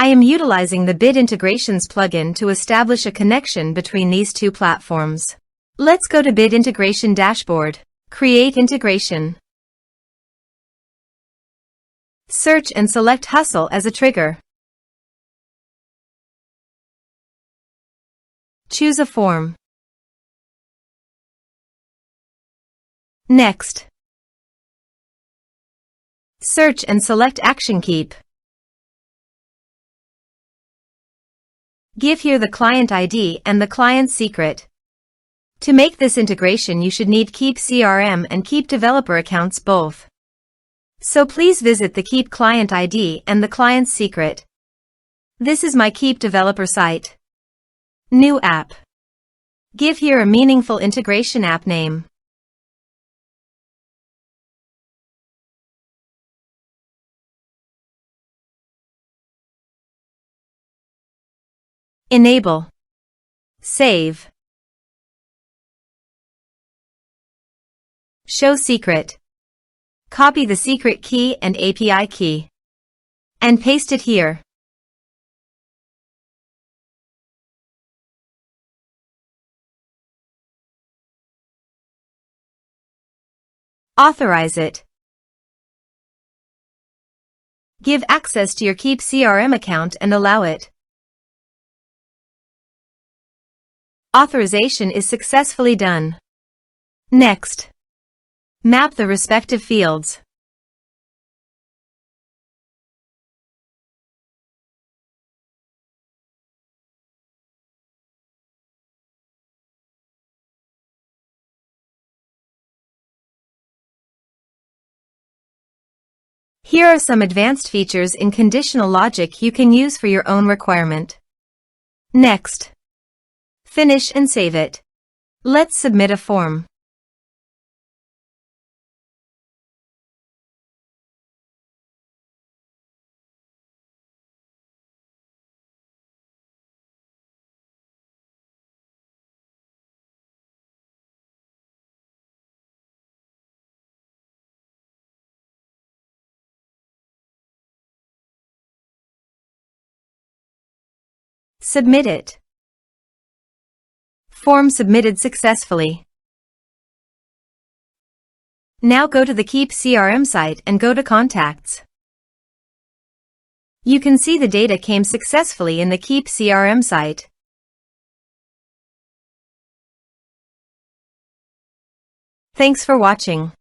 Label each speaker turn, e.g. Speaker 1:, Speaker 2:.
Speaker 1: I am utilizing the Bit Integrations plugin to establish a connection between these two platforms. Let's go to Bit Integration Dashboard. Create integration. Search and select Hustle as a trigger. Choose a form. Next. Search and select Action Keap. Give here the client ID and the client secret. To make this integration, you should need Keap CRM and Keap developer accounts both. So please visit the Keap client ID and the client secret. This is my Keap developer site. New app. Give here a meaningful integration app name. Enable. Save. Show secret. Copy the secret key and API key. And paste it here. Authorize it. Give access to your Keap CRM account and allow it. Authorization is successfully done. Next. Map the respective fields. Here are some advanced features in conditional logic you can use for your own requirement. Next. Finish and save it. Let's submit a form. Submit it. Form submitted successfully. Now go to the Keap CRM site and go to Contacts. You can see the data came successfully in the Keap CRM site. Thanks for watching.